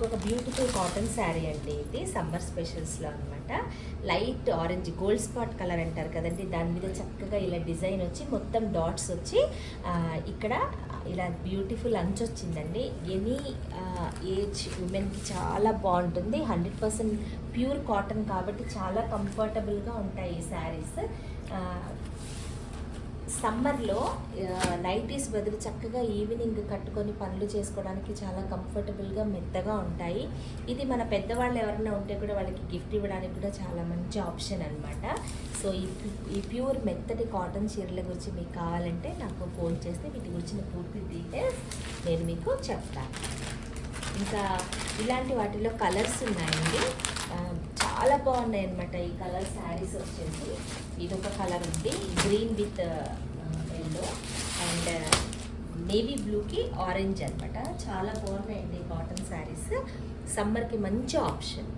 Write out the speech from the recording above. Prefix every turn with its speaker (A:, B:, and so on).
A: ఇంకొక beautiful cotton sari అండి. ఇది సమ్మర్ స్పెషల్స్లో అనమాట. Light orange gold spot colour అంటారు కదండి, దాని మీద చక్కగా ఇలా డిజైన్ వచ్చి మొత్తం డాట్స్ వచ్చి ఇక్కడ ఇలా బ్యూటిఫుల్ అంచు వచ్చిందండి. ఎనీ ఏజ్ ఉమెన్కి చాలా బాగుంటుంది. 100% ప్యూర్ కాటన్ కాబట్టి చాలా కంఫర్టబుల్గా ఉంటాయి ఈ శారీస్. సమ్మర్లో నైటీస్ బదులు చక్కగా ఈవినింగ్ కట్టుకొని పనులు చేసుకోవడానికి చాలా కంఫర్టబుల్గా మెత్తగా ఉంటాయి. ఇది మన పెద్దవాళ్ళు ఎవరైనా ఉంటే కూడా వాళ్ళకి గిఫ్ట్ ఇవ్వడానికి కూడా చాలా మంచి ఆప్షన్ అనమాట. సో ఈ ప్యూర్ మెత్తటి కాటన్ చీరల గురించి మీకు కావాలంటే నాకు ఫోన్ చేస్తే వీటి గురించిన పూర్తి డీటెయిల్స్ నేను మీకు చెప్తాను. ఇంకా ఇలాంటి వాటిలో కలర్స్ ఉన్నాయండి, చాలా బాగున్నాయి అనమాట. ఈ కలర్ శారీస్ వచ్చేసి ఇదొక కలర్ ఉంది, green with yellow and navy బ్లూకి ఆరెంజ్ అనమాట. చాలా బాగున్నాయండి కాటన్ శారీస్, సమ్మర్కి మంచి ఆప్షన్.